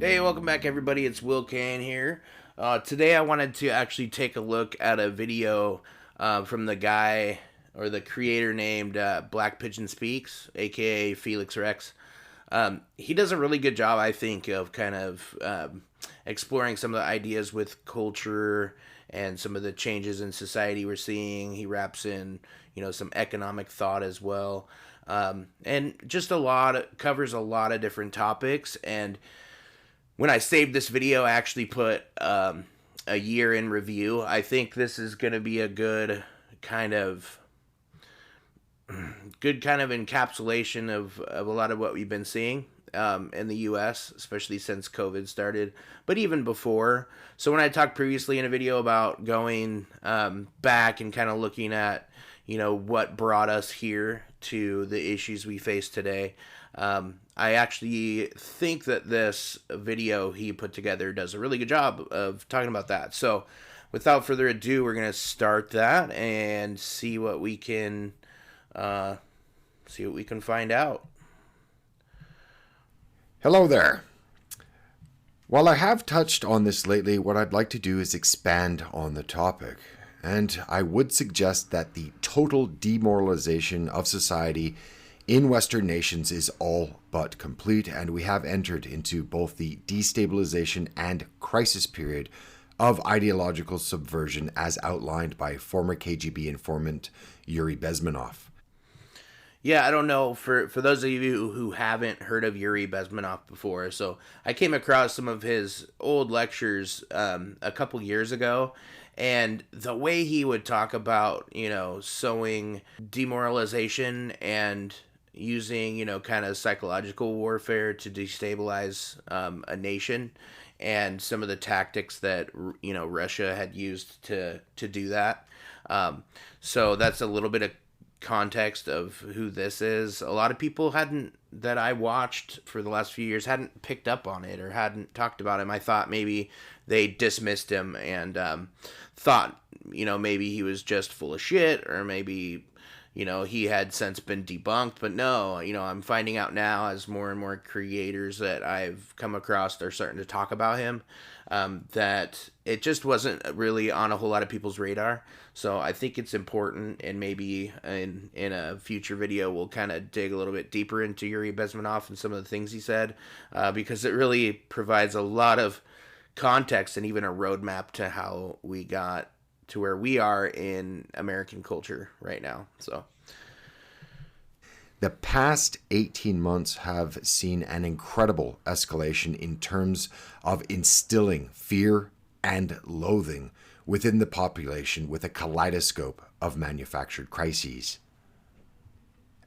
Hey, welcome back everybody, it's Will Kane here. Today I wanted to actually take a look at a video from the guy or the creator named Black Pigeon Speaks, aka Felix Rex. He does a really good job, I think, of kind of exploring some of the ideas with culture and some of the changes in society we're seeing. He wraps in, some economic thought as well. And just covers a lot of different topics. And when I saved this video, I actually put a year in review. I think this is going to be a good kind of encapsulation of a lot of what we've been seeing in the U.S., especially since COVID started, but even before. So when I talked previously in a video about going back and kind of looking at, what brought us here to the issues we face today, I actually think that this video he put together does a really good job of talking about that. So without further ado, we're going to start that and see what we can find out. Hello there. While I have touched on this lately, what I'd like to do is expand on the topic. And I would suggest that the total demoralization of society in Western nations is all but complete, and we have entered into both the destabilization and crisis period of ideological subversion as outlined by former KGB informant Yuri Bezmenov. Yeah, I don't know, for those of you who haven't heard of Yuri Bezmenov before, so I came across some of his old lectures a couple years ago, and the way he would talk about, sowing demoralization and using, kind of psychological warfare to destabilize a nation, and some of the tactics that, Russia had used to do that. So that's a little bit of context of who this is. A lot of people that I watched for the last few years hadn't picked up on it or hadn't talked about him. I thought maybe they dismissed him and thought, maybe he was just full of shit, or maybe, he had since been debunked. But no, I'm finding out now as more and more creators that I've come across are starting to talk about him, that it just wasn't really on a whole lot of people's radar. So I think it's important, and maybe in a future video we'll kind of dig a little bit deeper into Yuri Bezmenov and some of the things he said, because it really provides a lot of context and even a roadmap to how we got to where we are in American culture right now. So the past 18 months have seen an incredible escalation in terms of instilling fear and loathing within the population with a kaleidoscope of manufactured crises.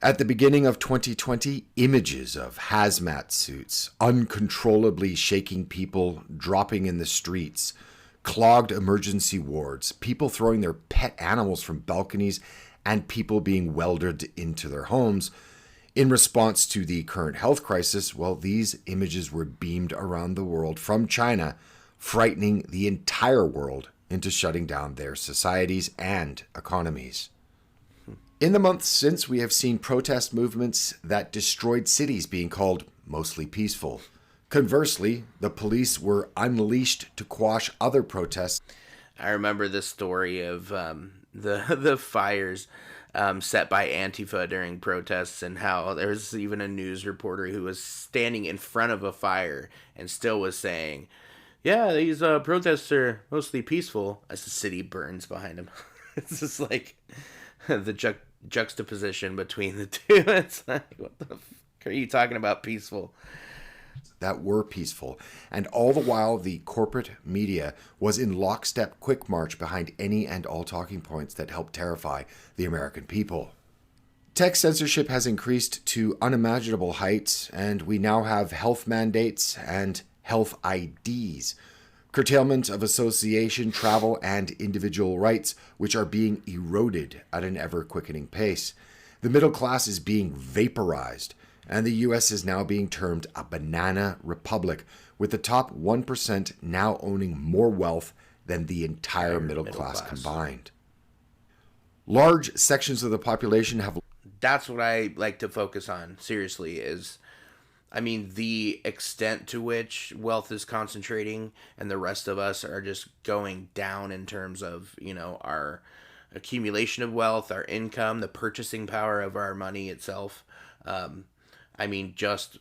At the beginning of 2020, images of hazmat suits uncontrollably shaking people, dropping in the streets, clogged emergency wards, people throwing their pet animals from balconies, and people being welded into their homes. In response to the current health crisis, these images were beamed around the world from China, frightening the entire world into shutting down their societies and economies. In the months since, we have seen protest movements that destroyed cities being called mostly peaceful. Conversely, the police were unleashed to quash other protests. I remember the story of the fires set by Antifa during protests, and how there was even a news reporter who was standing in front of a fire and still was saying, yeah, these protests are mostly peaceful, as the city burns behind him. It's just like the juxtaposition between the two. It's like, what the fuck are you talking about peaceful? That were peaceful, and all the while the corporate media was in lockstep quick march behind any and all talking points that helped terrify the American people. Tech censorship has increased to unimaginable heights, and we now have health mandates and health IDs, curtailment of association, travel, and individual rights, which are being eroded at an ever-quickening pace. The middle class is being vaporized, and the U.S. is now being termed a banana republic, with the top 1% now owning more wealth than the entire middle class combined. Large sections of the population have... That's what I like to focus on, seriously, is I mean, the extent to which wealth is concentrating and the rest of us are just going down in terms of, our accumulation of wealth, our income, the purchasing power of our money itself. Um, I mean, just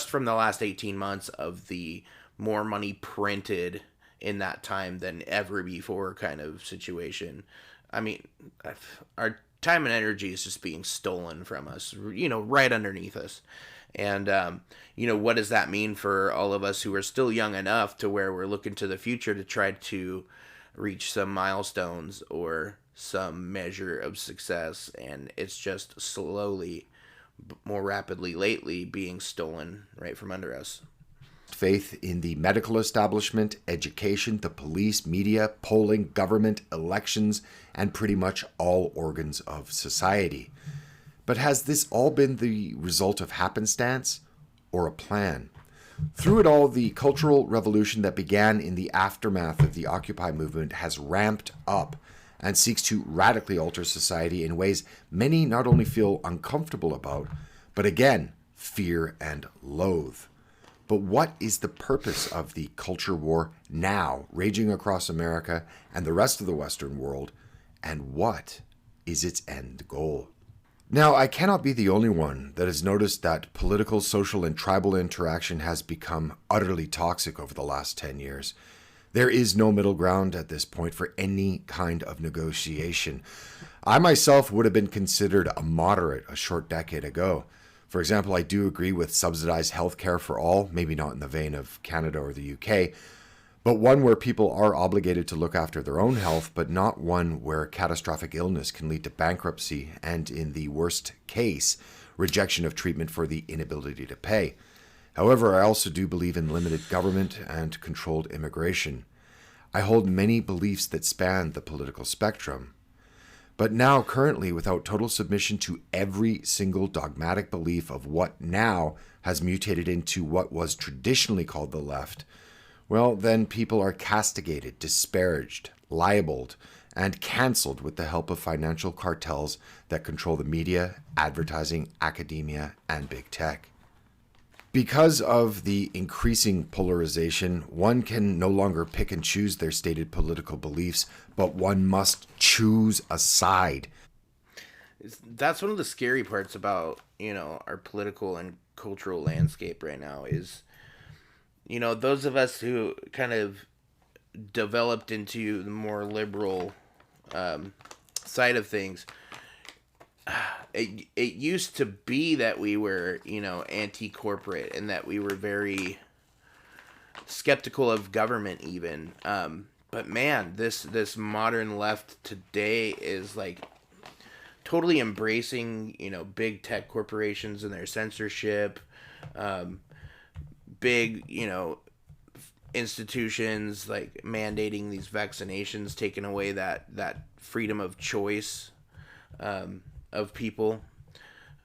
from the last 18 months of the more money printed in that time than ever before kind of situation. I mean, our time and energy is just being stolen from us, right underneath us. And, what does that mean for all of us who are still young enough to where we're looking to the future to try to reach some milestones or some measure of success? And it's just slowly, more rapidly lately, being stolen right from under us. Faith in the medical establishment, education, the police, media, polling, government, elections, and pretty much all organs of society. But has this all been the result of happenstance or a plan? Through it all, the cultural revolution that began in the aftermath of the Occupy movement has ramped up and seeks to radically alter society in ways many not only feel uncomfortable about, but again, fear and loathe. But what is the purpose of the culture war now raging across America and the rest of the Western world, and what is its end goal? Now, I cannot be the only one that has noticed that political, social, and tribal interaction has become utterly toxic over the last 10 years. There is no middle ground at this point for any kind of negotiation. I myself would have been considered a moderate a short decade ago. For example, I do agree with subsidized healthcare for all, maybe not in the vein of Canada or the UK, but one where people are obligated to look after their own health, but not one where catastrophic illness can lead to bankruptcy and, in the worst case, rejection of treatment for the inability to pay. However, I also do believe in limited government and controlled immigration. I hold many beliefs that span the political spectrum. But now, currently, without total submission to every single dogmatic belief of what now has mutated into what was traditionally called the left, well, then people are castigated, disparaged, libeled, and canceled with the help of financial cartels that control the media, advertising, academia, and big tech. Because of the increasing polarization, one can no longer pick and choose their stated political beliefs, but one must choose a side. That's one of the scary parts about, our political and cultural landscape right now is, those of us who kind of developed into the more liberal side of things. It used to be that we were, anti-corporate and that we were very skeptical of government even. But man, this modern left today is like totally embracing, big tech corporations and their censorship, big, institutions like mandating these vaccinations, taking away that freedom of choice of people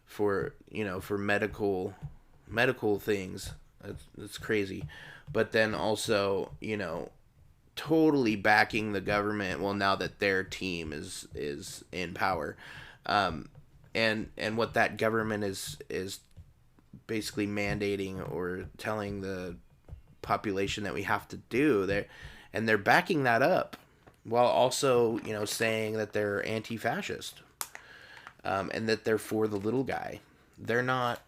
for medical things. That's crazy. But then also, totally backing the government. Well, now that their team is in power, and what that government is basically mandating or telling the population that we have to do, they're backing that up while also saying that they're anti-fascist, and that they're for the little guy. They're not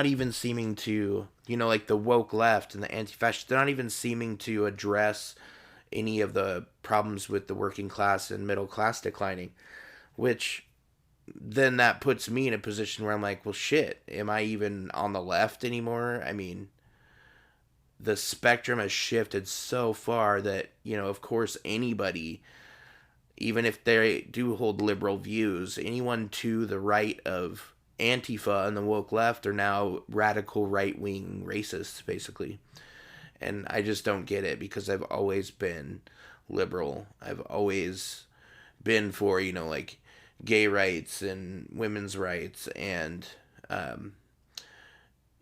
even seeming to, like the woke left and the anti-fascist, they're not even seeming to address any of the problems with the working class and middle class declining, which then that puts me in a position where I'm like, well, shit, am I even on the left anymore? I mean, the spectrum has shifted so far that, of course, anybody, even if they do hold liberal views, anyone to the right of Antifa and the woke left are now radical right-wing racists, basically. And I just don't get it, because I've always been liberal. I've always been for, like gay rights and women's rights and,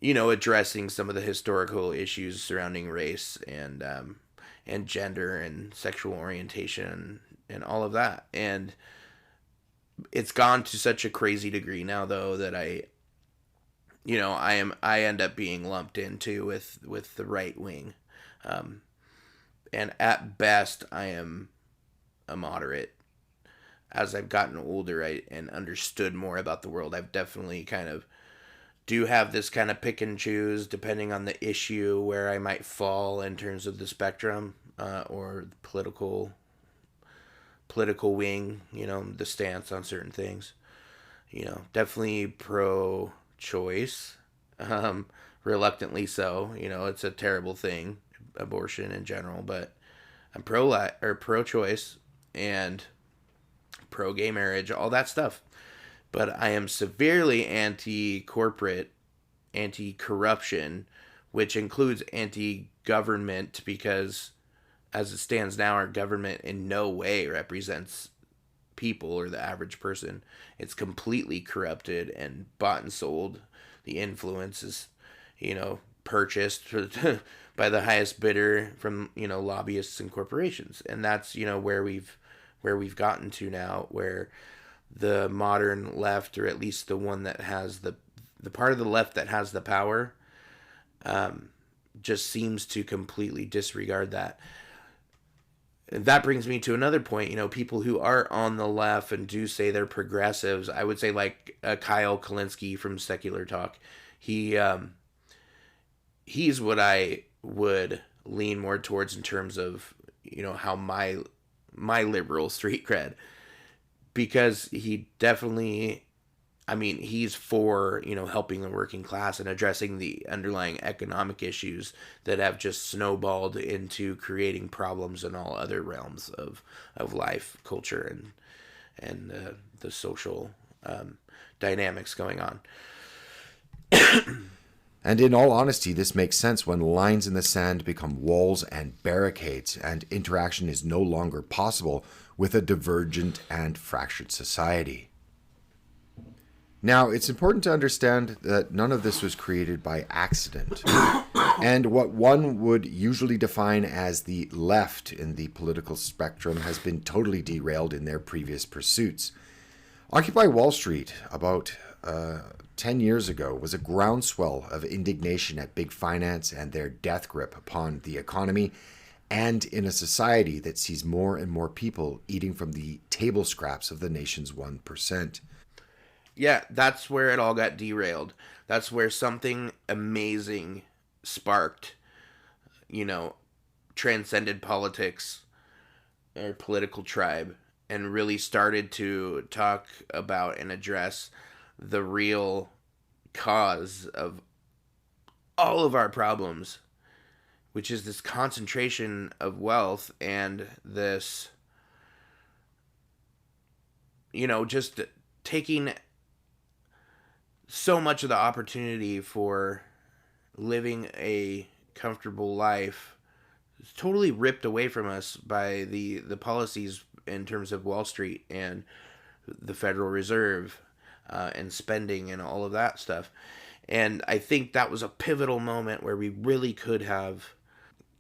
addressing some of the historical issues surrounding race and gender and sexual orientation and all of that. And it's gone to such a crazy degree now, though, that I end up being lumped into with the right wing, and at best I am a moderate. As I've gotten older, and understood more about the world, I've definitely kind of do have this kind of pick and choose depending on the issue where I might fall in terms of the spectrum, or the political wing, the stance on certain things. Definitely pro choice, reluctantly so. It's a terrible thing, abortion in general, but I'm pro choice and pro gay marriage, all that stuff. But I am severely anti corporate, anti corruption, which includes anti government, because as it stands now, our government in no way represents people or the average person. It's completely corrupted and bought and sold. The influence is, purchased by the highest bidder from, lobbyists and corporations. And that's, where we've gotten to now, where the modern left, or at least the one that has the part of the left that has the power, just seems to completely disregard that. And that brings me to another point. People who are on the left and do say they're progressives, I would say like Kyle Kalinske from Secular Talk. He's what I would lean more towards in terms of how my liberal street cred, because he definitely, he's for, helping the working class and addressing the underlying economic issues that have just snowballed into creating problems in all other realms of life, culture, and the social dynamics going on. And in all honesty, this makes sense when lines in the sand become walls and barricades, and interaction is no longer possible with a divergent and fractured society. Now, it's important to understand that none of this was created by accident. And what one would usually define as the left in the political spectrum has been totally derailed in their previous pursuits. Occupy Wall Street, about 10 years ago, was a groundswell of indignation at big finance and their death grip upon the economy, and in a society that sees more and more people eating from the table scraps of the nation's 1%. Yeah, that's where it all got derailed. That's where something amazing sparked, transcended politics or political tribe, and really started to talk about and address the real cause of all of our problems, which is this concentration of wealth and this, just taking so much of the opportunity for living a comfortable life is totally ripped away from us by the policies in terms of Wall Street and the Federal Reserve, and spending and all of that stuff. And I think that was a pivotal moment where we really could have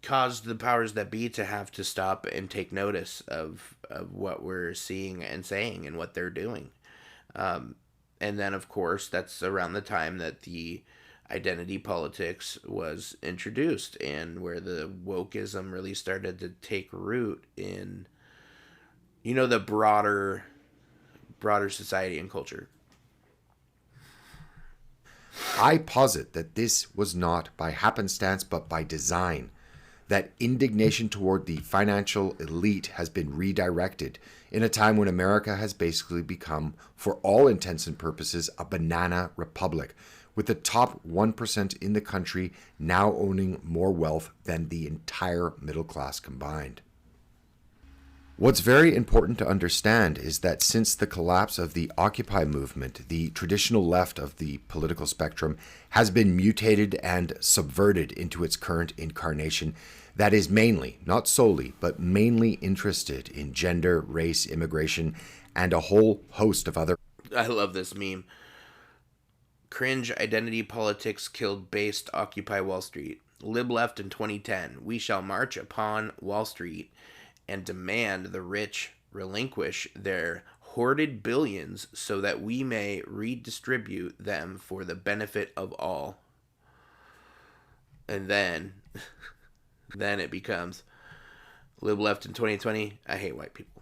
caused the powers that be to have to stop and take notice of what we're seeing and saying and what they're doing. And then, of course, that's around the time that the identity politics was introduced, and where the wokeism really started to take root in, the broader society and culture. I posit that this was not by happenstance but by design, that indignation toward the financial elite has been redirected in a time when America has basically become, for all intents and purposes, a banana republic, with the top 1% in the country now owning more wealth than the entire middle class combined. What's very important to understand is that since the collapse of the Occupy movement, the traditional left of the political spectrum has been mutated and subverted into its current incarnation that is mainly, not solely, but mainly interested in gender, race, immigration, and a whole host of other... I love this meme. Cringe identity politics killed based Occupy Wall Street. Lib left in 2010. We shall march upon Wall Street and demand the rich relinquish their hoarded billions so that we may redistribute them for the benefit of all. And then it becomes live left in 2020. I hate white people.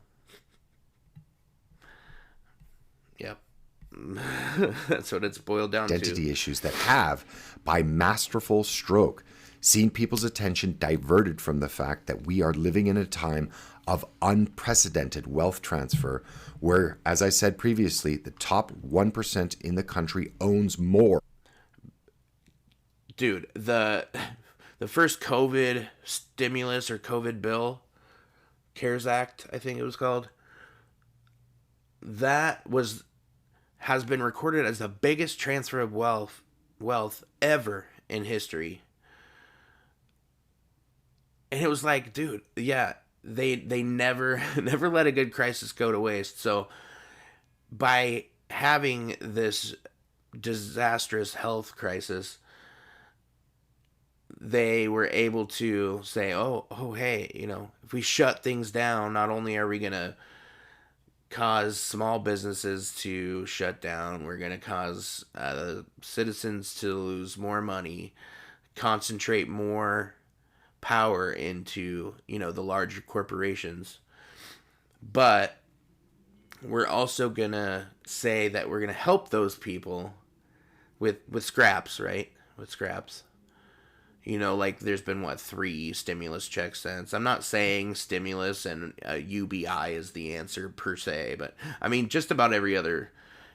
Yep. That's what it's boiled down to. Identity issues that have, by masterful stroke, seen people's attention diverted from the fact that we are living in a time of unprecedented wealth transfer where, as I said previously, the top 1% in the country owns more. Dude, the first COVID stimulus or COVID bill, CARES Act, I think it was called, has been recorded as the biggest transfer of wealth ever in history. And it was like, dude, yeah, they never let a good crisis go to waste. So by having this disastrous health crisis, they were able to say, oh, hey, if we shut things down, not only are we going to cause small businesses to shut down, we're going to cause citizens to lose more money, concentrate more power into, the larger corporations. But we're also going to say that we're going to help those people with scraps, right? With scraps. Like there's been 3 stimulus checks since. I'm not saying stimulus and UBI is the answer per se, but I mean just about every other,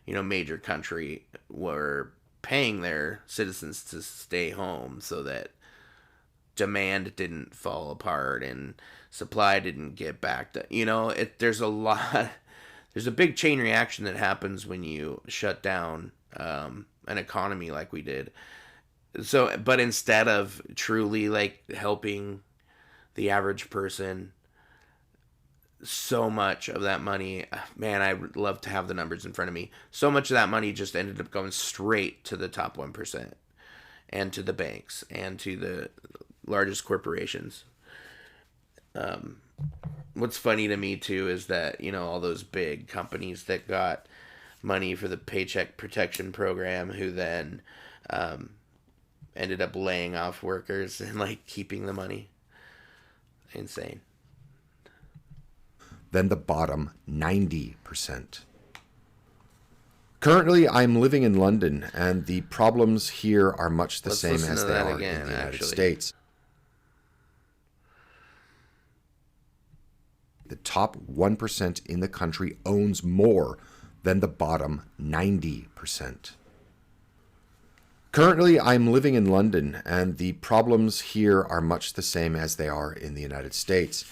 major country were paying their citizens to stay home so that demand didn't fall apart and supply didn't get back to, there's a big chain reaction that happens when you shut down an economy like we did. So, but instead of truly helping the average person, so much of that money, man, I would love to have the numbers in front of me. So much of that money just ended up going straight to the top 1% and to the banks and to the largest corporations. What's funny to me too is that, all those big companies that got money for the Paycheck Protection Program who then, ended up laying off workers and keeping the money. Insane. Then the bottom 90%. Currently, I'm living in London, and the problems here are much the same as they are in the United States. The top 1% in the country owns more than the bottom 90%. Currently, I'm living in London, and the problems here are much the same as they are in the United States.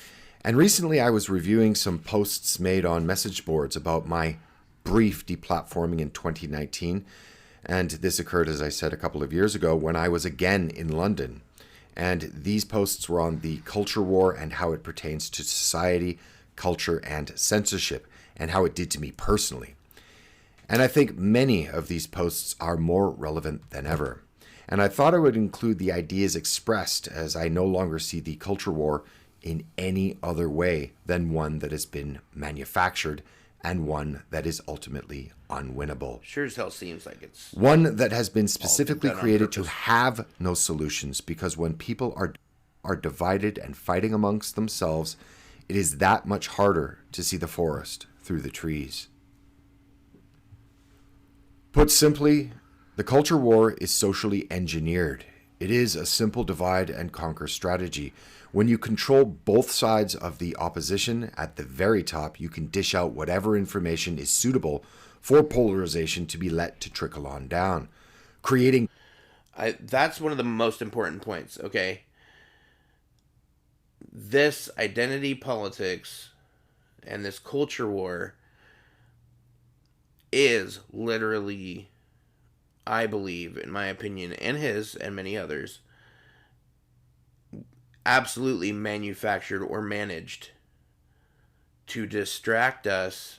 And recently, I was reviewing some posts made on message boards about my brief deplatforming in 2019. And this occurred, as I said, a couple of years ago when I was again in London. And these posts were on the culture war and how it pertains to society, culture, and censorship, and how it did to me personally. And I think many of these posts are more relevant than ever. And I thought I would include the ideas expressed, as I no longer see the culture war in any other way than one that has been manufactured and one that is ultimately unwinnable. Sure as hell seems like it's one that has been specifically created to have no solutions, because when people are divided and fighting amongst themselves, it is that much harder to see the forest through the trees. Put simply, the culture war is socially engineered. It is a simple divide and conquer strategy. When you control both sides of the opposition at the very top, you can dish out whatever information is suitable for polarization to be let to trickle on down, creating... That's one of the most important points, okay? This identity politics and this culture war is literally, I believe, in my opinion, and his and many others, absolutely manufactured or managed to distract us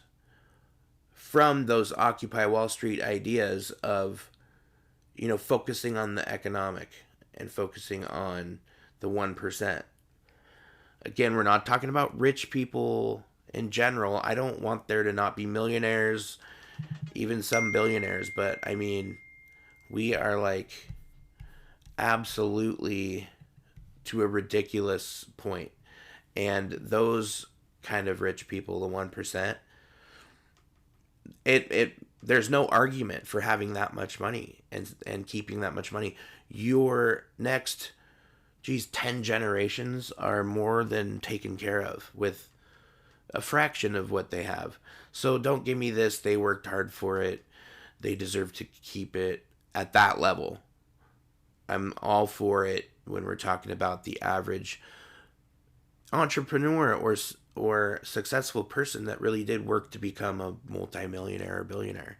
from those Occupy Wall Street ideas of, focusing on the economic and focusing on the 1%. Again, we're not talking about rich people in general. I don't want there to not be millionaires, even some billionaires, but I mean, we are like absolutely to a ridiculous point. And those kind of rich people, the 1%, it there's no argument for having that much money and keeping that much money. Your next 10 generations are more than taken care of with a fraction of what they have. So don't give me this, they worked hard for it, they deserve to keep it at that level. I'm all for it when we're talking about the average entrepreneur or successful person that really did work to become a multimillionaire or billionaire.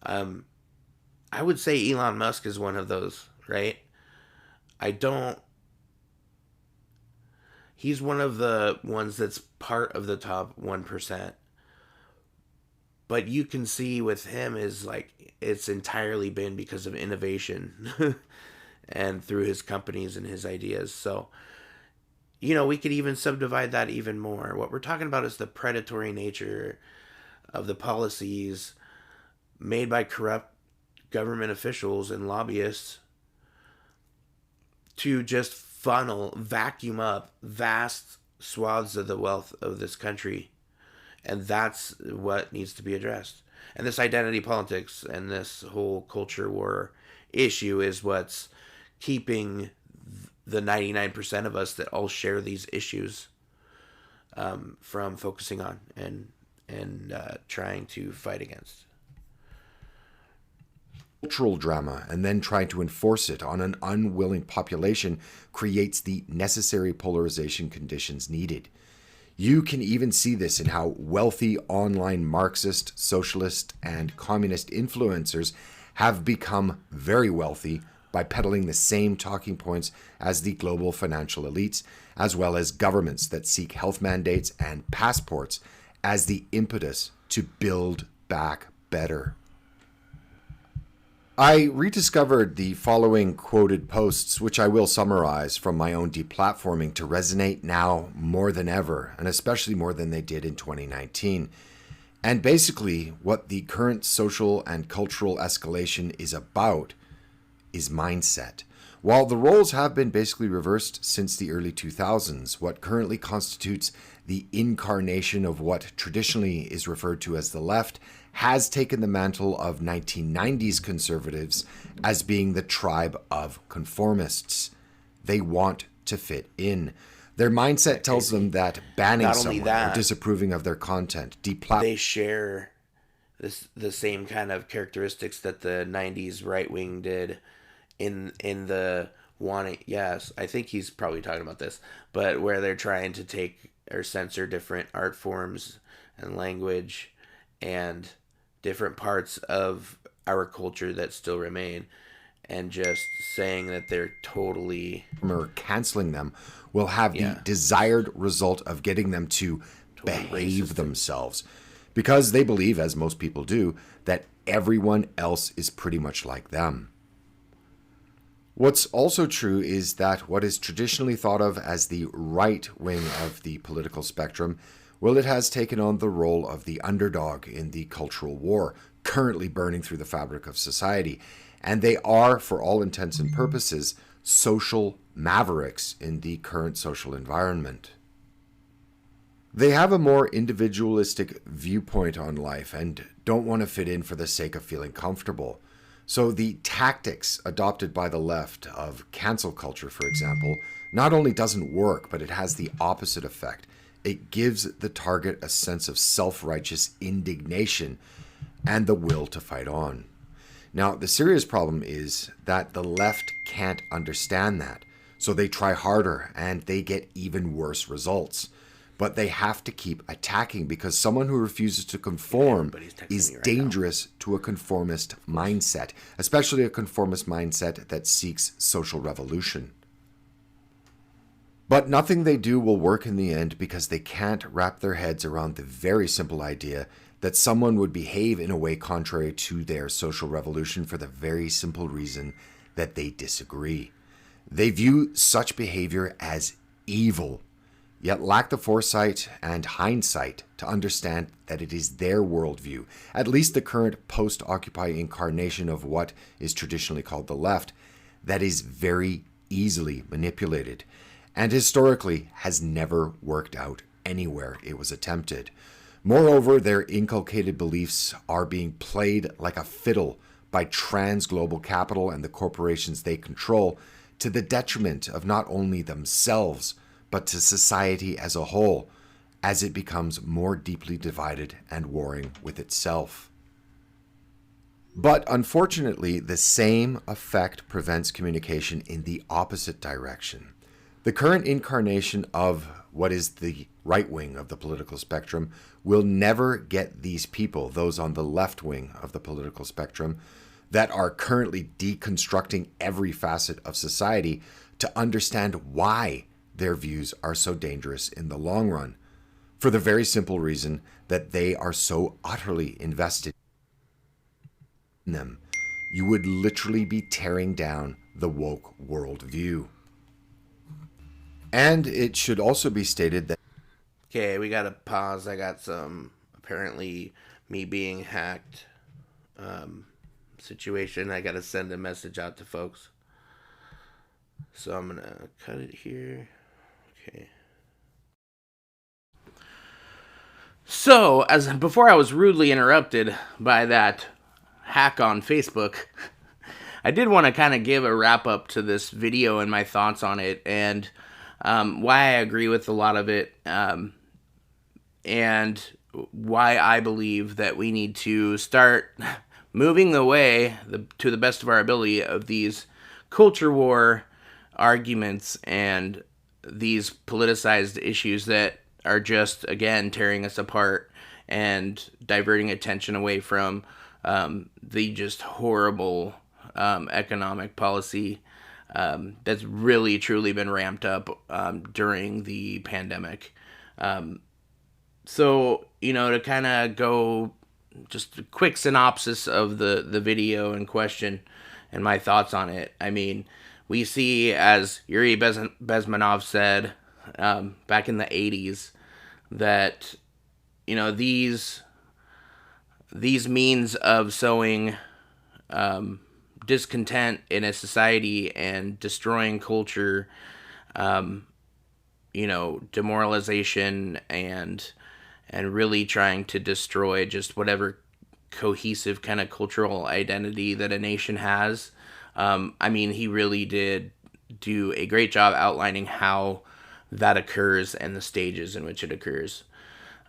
I would say Elon Musk is one of those, right? I don't. He's one of the ones that's part of the top 1%. But you can see with him is like it's entirely been because of innovation and through his companies and his ideas. So, we could even subdivide that even more. What we're talking about is the predatory nature of the policies made by corrupt government officials and lobbyists to just vacuum up vast swaths of the wealth of this country. And that's what needs to be addressed. And this identity politics and this whole culture war issue is what's keeping the 99% of us that all share these issues from focusing on and trying to fight against. Cultural drama and then trying to enforce it on an unwilling population creates the necessary polarization conditions needed. You can even see this in how wealthy online Marxist, socialist, and communist influencers have become very wealthy by peddling the same talking points as the global financial elites, as well as governments that seek health mandates and passports as the impetus to build back better. I rediscovered the following quoted posts, which I will summarize from my own deplatforming, to resonate now more than ever, and especially more than they did in 2019. And basically, what the current social and cultural escalation is about is mindset. While the roles have been basically reversed since the early 2000s, what currently constitutes the incarnation of what traditionally is referred to as the left has taken the mantle of 1990s conservatives as being the tribe of conformists. They want to fit in. Their mindset tells them that banning someone or disapproving of their content, they share the same kind of characteristics that the 90s right wing did in the wanting. Yes, I think he's probably talking about this, but where they're trying to take or censor different art forms and language and different parts of our culture that still remain, and just saying that they're totally or canceling them will have the desired result of getting them to behave themselves, because they believe, as most people do, that everyone else is pretty much like them. What's also true is that what is traditionally thought of as the right wing of the political spectrum, well, it has taken on the role of the underdog in the cultural war, currently burning through the fabric of society. And they are, for all intents and purposes, social mavericks in the current social environment. They have a more individualistic viewpoint on life and don't want to fit in for the sake of feeling comfortable. So the tactics adopted by the left of cancel culture, for example, not only doesn't work, but it has the opposite effect. It gives the target a sense of self-righteous indignation and the will to fight on. Now, the serious problem is that the left can't understand that, so they try harder and they get even worse results. But they have to keep attacking because someone who refuses to conform is dangerous to a conformist mindset, especially a conformist mindset that seeks social revolution. But nothing they do will work in the end because they can't wrap their heads around the very simple idea that someone would behave in a way contrary to their social revolution for the very simple reason that they disagree. They view such behavior as evil. yet lack the foresight and hindsight to understand that it is their worldview, at least the current post-Occupy incarnation of what is traditionally called the left, that is very easily manipulated, and historically has never worked out anywhere it was attempted. Moreover, their inculcated beliefs are being played like a fiddle by trans-global capital and the corporations they control, to the detriment of not only themselves, but to society as a whole, as it becomes more deeply divided and warring with itself. But unfortunately, the same effect prevents communication in the opposite direction. The current incarnation of what is the right wing of the political spectrum will never get these people, those on the left wing of the political spectrum, that are currently deconstructing every facet of society, to understand why their views are so dangerous in the long run, for the very simple reason that they are so utterly invested in them. You would literally be tearing down the woke worldview. And it should also be stated that... Okay, we gotta pause. I got some, apparently, me being hacked situation. I gotta send a message out to folks. So I'm gonna cut it here. Okay. So, as before I was rudely interrupted by that hack on Facebook, I did want to kind of give a wrap up to this video and my thoughts on it, and why I agree with a lot of it, and why I believe that we need to start moving the way, to the best of our ability, of these culture war arguments and these politicized issues that are just, again, tearing us apart and diverting attention away from the just horrible economic policy that's really, truly been ramped up during the pandemic. So, to kind of go, just a quick synopsis of the video in question and my thoughts on it. I mean, we see, as Yuri Bezmenov said back in the 80s, that, these means of sowing discontent in a society and destroying culture, demoralization and really trying to destroy just whatever cohesive kind of cultural identity that a nation has. He really did do a great job outlining how that occurs and the stages in which it occurs.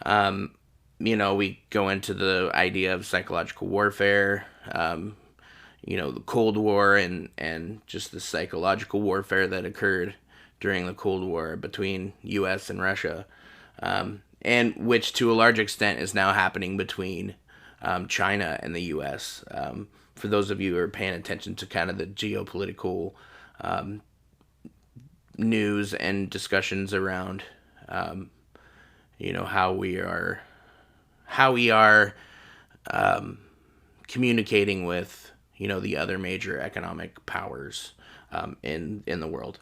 We go into the idea of psychological warfare, the Cold War and just the psychological warfare that occurred during the Cold War between U.S. and Russia, and which to a large extent is now happening between China and the U.S. For those of you who are paying attention to kind of the geopolitical news and discussions around, how we are communicating with, the other major economic powers in the world.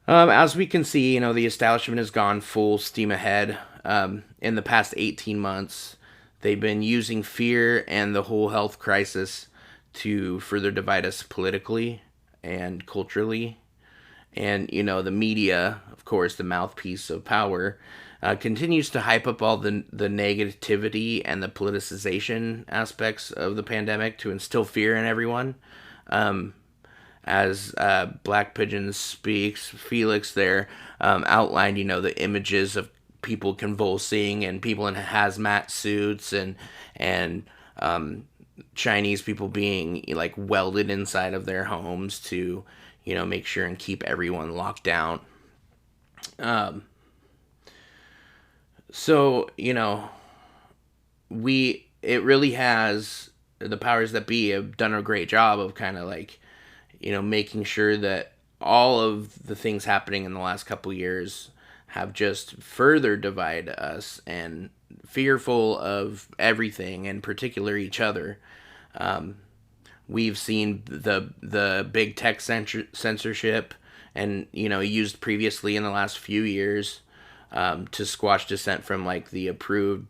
As we can see, the establishment has gone full steam ahead. In the past 18 months, they've been using fear and the whole health crisis to further divide us politically and culturally. And, the media, of course, the mouthpiece of power, continues to hype up all the negativity and the politicization aspects of the pandemic to instill fear in everyone. As Black Pigeon speaks, Felix there outlined, the images of people convulsing and people in hazmat suits and Chinese people being like welded inside of their homes to, make sure and keep everyone locked down. So, it really has, the powers that be have done a great job of kind of like, making sure that all of the things happening in the last couple years have just further divided us and fearful of everything, in particular each other. We've seen the big tech censorship and used previously in the last few years to squash dissent from like the approved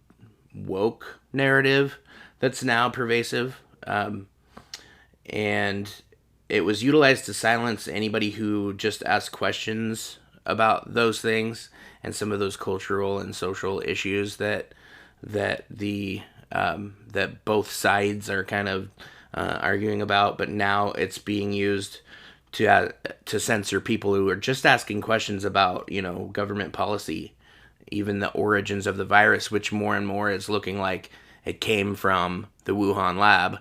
woke narrative that's now pervasive. And it was utilized to silence anybody who just asked questions about those things and some of those cultural and social issues that both sides are kind of arguing about. But now it's being used to censor people who are just asking questions about government policy, even the origins of the virus, which more and more is looking like it came from the Wuhan lab.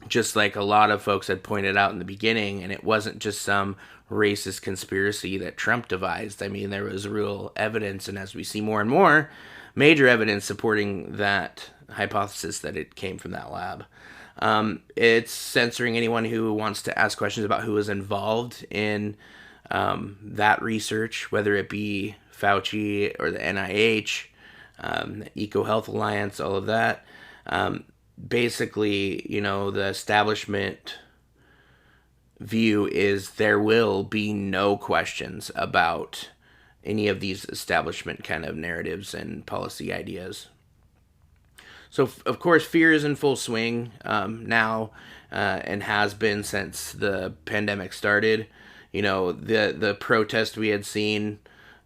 Just like a lot of folks had pointed out in the beginning, and it wasn't just some racist conspiracy that Trump devised. I mean, there was real evidence, and as we see more and more, major evidence supporting that hypothesis that it came from that lab. It's censoring anyone who wants to ask questions about who was involved in that research, whether it be Fauci or the NIH, the EcoHealth Alliance, all of that. Basically, the establishment view is there will be no questions about any of these establishment kind of narratives and policy ideas. So, of course, fear is in full swing now and has been since the pandemic started. The protest we had seen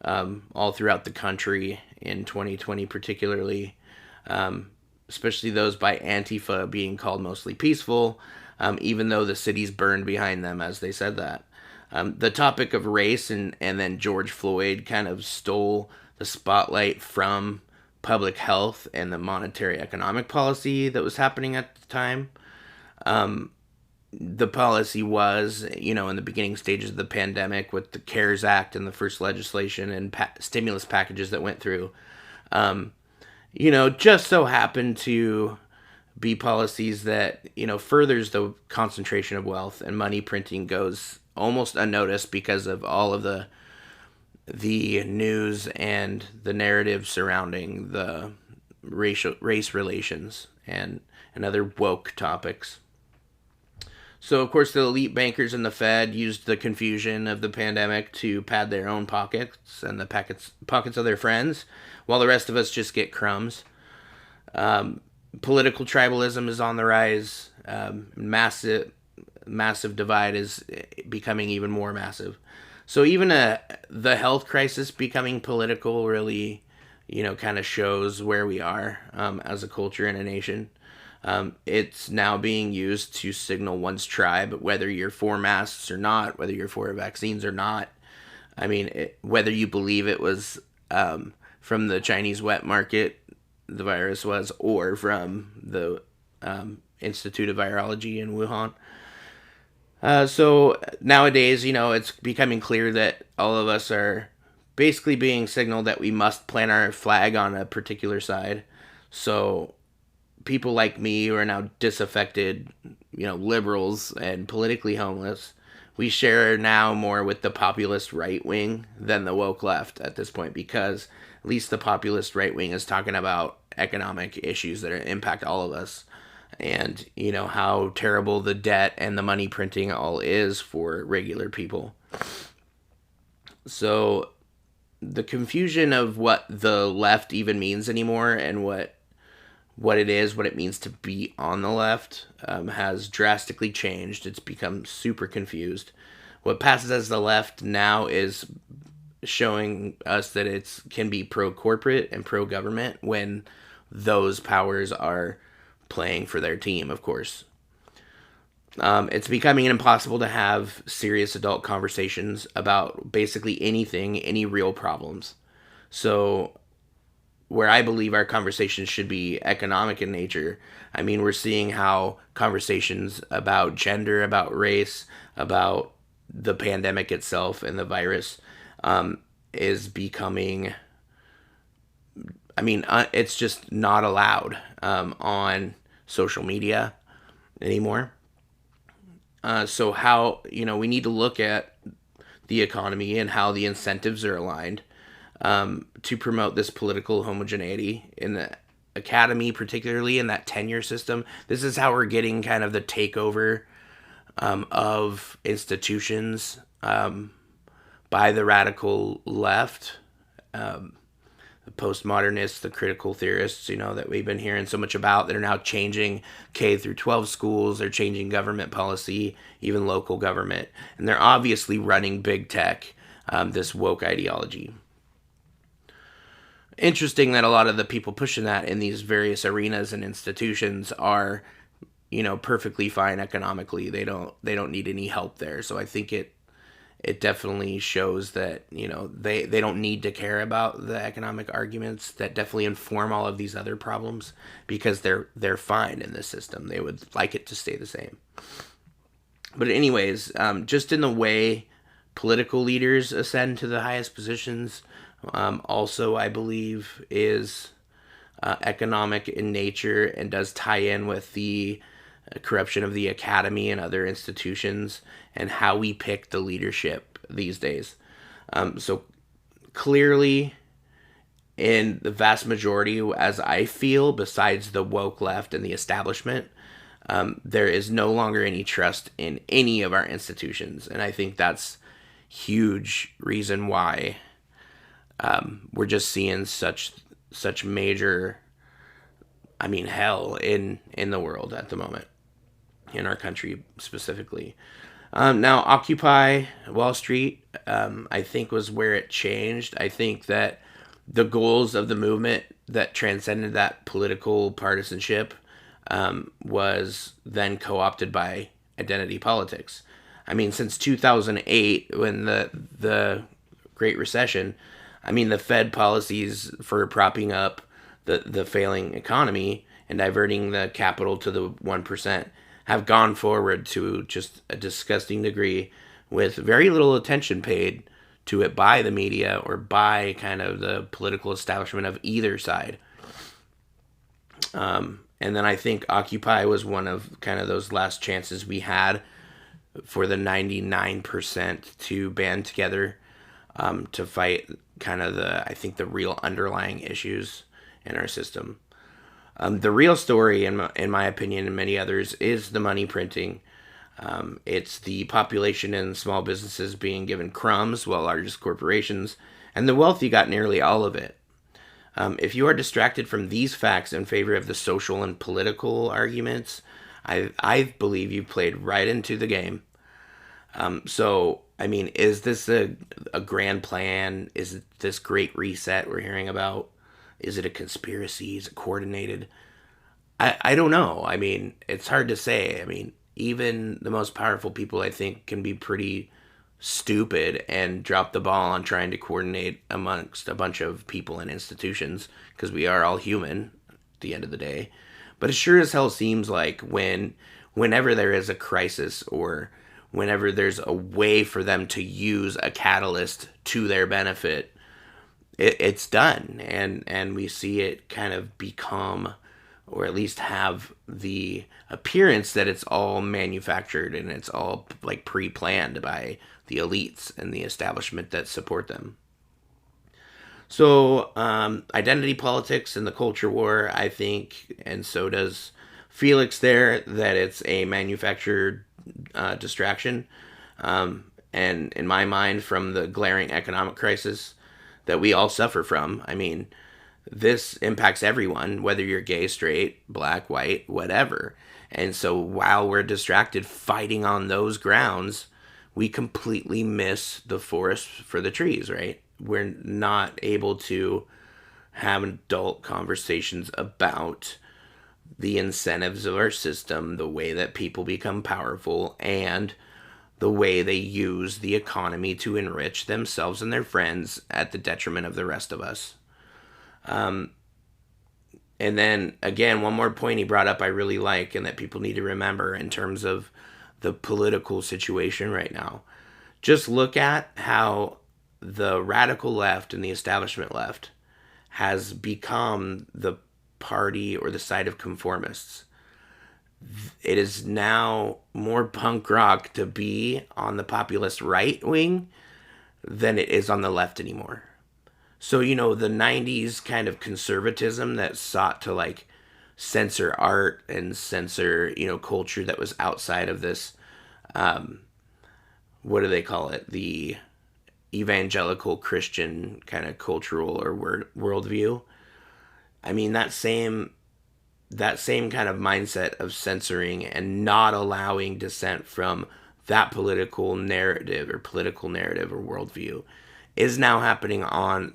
all throughout the country in 2020 particularly, especially those by Antifa being called mostly peaceful, even though the cities burned behind them as they said that. The topic of race and then George Floyd kind of stole the spotlight from public health and the monetary economic policy that was happening at the time. The policy was, in the beginning stages of the pandemic with the CARES Act and the first legislation and stimulus packages that went through, just so happened to be policies that, furthers the concentration of wealth, and money printing goes almost unnoticed because of all of the news and the narrative surrounding the race relations and other woke topics. So, of course, the elite bankers and the Fed used the confusion of the pandemic to pad their own pockets and the pockets of their friends, while the rest of us just get crumbs. Political tribalism is on the rise. Massive divide is becoming even more massive. So even the health crisis becoming political really, kind of shows where we are as a culture and a nation. It's now being used to signal one's tribe, whether you're for masks or not, whether you're for vaccines or not. I mean, whether you believe it was from the Chinese wet market, the virus was, or from the Institute of Virology in Wuhan. So nowadays, it's becoming clear that all of us are basically being signaled that we must plant our flag on a particular side. So people like me who are now disaffected, liberals and politically homeless, we share now more with the populist right wing than the woke left at this point, because at least the populist right wing is talking about economic issues that impact all of us. And, how terrible the debt and the money printing all is for regular people. So the confusion of what the left even means anymore and what it is, what it means to be on the left, has drastically changed. It's become super confused. What passes as the left now is showing us that it can be pro-corporate and pro-government when those powers are playing for their team, of course. It's becoming impossible to have serious adult conversations about basically anything, any real problems. So where I believe our conversations should be economic in nature, I mean, we're seeing how conversations about gender, about race, about the pandemic itself and the virus is becoming, it's just not allowed on social media anymore. So how, we need to look at the economy and how the incentives are aligned to promote this political homogeneity in the academy, particularly in that tenure system. This is how we're getting kind of the takeover of institutions by the radical left, the postmodernists, the critical theorists, that we've been hearing so much about, that are now changing K through 12 schools. They're changing government policy, even local government. And they're obviously running big tech, this woke ideology. Interesting that a lot of the people pushing that in these various arenas and institutions are, perfectly fine economically. They don't need any help there. So I think it definitely shows that, they don't need to care about the economic arguments that definitely inform all of these other problems, because they're fine in this system. They would like it to stay the same. But anyways, just in the way political leaders ascend to the highest positions, also I believe is economic in nature, and does tie in with the corruption of the academy and other institutions, and how we pick the leadership these days. So clearly, in the vast majority, as I feel, besides the woke left and the establishment, there is no longer any trust in any of our institutions. And I think that's huge reason why we're just seeing such major, hell in the world at the moment, in our country specifically. Now, Occupy Wall Street, I think, was where it changed. I think that the goals of the movement that transcended that political partisanship was then co-opted by identity politics. Since 2008, when the Great Recession, the Fed policies for propping up the failing economy and diverting the capital to the 1% have gone forward to just a disgusting degree, with very little attention paid to it by the media or by kind of the political establishment of either side. And then I think Occupy was one of kind of those last chances we had for the 99% to band together to fight kind of the real underlying issues in our system. The real story, in my opinion, and many others, is the money printing. It's the population and small businesses being given crumbs, while largest corporations and the wealthy got nearly all of it. If you are distracted from these facts in favor of the social and political arguments, I believe you played right into the game. Is this a grand plan? Is it this great reset we're hearing about? Is it a conspiracy? Is it coordinated? I don't know. It's hard to say. Even the most powerful people, I think, can be pretty stupid and drop the ball on trying to coordinate amongst a bunch of people and institutions, because we are all human at the end of the day. But it sure as hell seems like whenever there is a crisis, or whenever there's a way for them to use a catalyst to their benefit, it's done, and we see it kind of become, or at least have the appearance that it's all manufactured and it's all like pre-planned by the elites and the establishment that support them. So identity politics and the culture war, I think, and so does Felix there, that it's a manufactured distraction, and in my mind, from the glaring economic crisis that we all suffer from. This impacts everyone, whether you're gay, straight, black, white, whatever. And so while we're distracted fighting on those grounds, we completely miss the forest for the trees, right? We're not able to have adult conversations about the incentives of our system, the way that people become powerful, and the way they use the economy to enrich themselves and their friends at the detriment of the rest of us. And then, again, one more point he brought up I really like, and that people need to remember in terms of the political situation right now. Just look at how the radical left and the establishment left has become the party or the side of conformists. It is now more punk rock to be on the populist right wing than it is on the left anymore. So, the 90s kind of conservatism that sought to censor art and censor, culture that was outside of this what do they call it? The evangelical Christian kind of cultural or worldview. I mean, that same kind of mindset of censoring and not allowing dissent from that political narrative or worldview is now happening on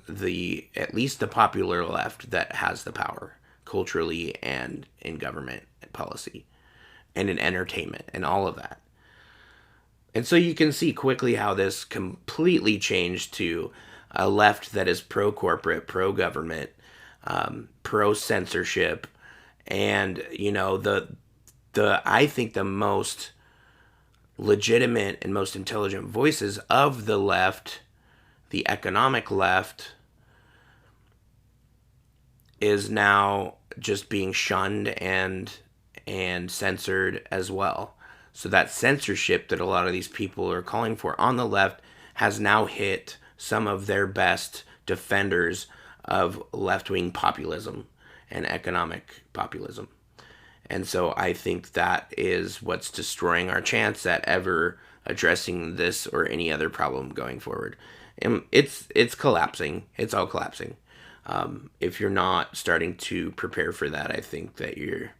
at least the popular left that has the power culturally and in government policy and in entertainment and all of that. And so you can see quickly how this completely changed to a left that is pro-corporate, pro-government, pro-censorship, and, I think the most legitimate and most intelligent voices of the left, the economic left, is now just being shunned and censored as well. So that censorship that a lot of these people are calling for on the left has now hit some of their best defenders of left-wing populism and economic populism. And so I think that is what's destroying our chance at ever addressing this or any other problem going forward. And it's collapsing. It's all collapsing. If you're not starting to prepare for that, I think that you're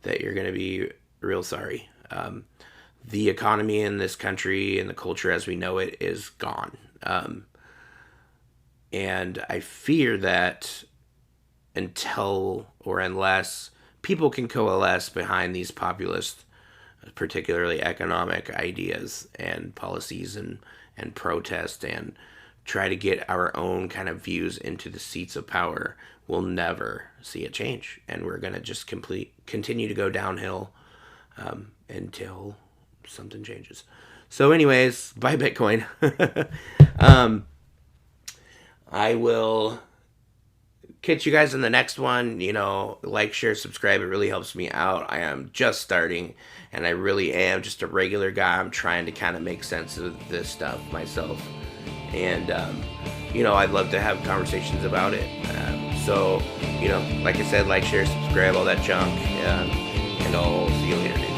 going to be real sorry. The economy in this country and the culture as we know it is gone. And I fear that unless people can coalesce behind these populist, particularly economic ideas and policies and protest and try to get our own kind of views into the seats of power, we'll never see a change. And we're going to just continue to go downhill until something changes. So anyways, buy Bitcoin. I will catch you guys in the next one. Like, share, subscribe. It really helps me out. I am just starting, and I really am just a regular guy. I'm trying to kind of make sense of this stuff myself. And, I'd love to have conversations about it. So, like I said, like, share, subscribe, all that junk. And I'll see you later, dude.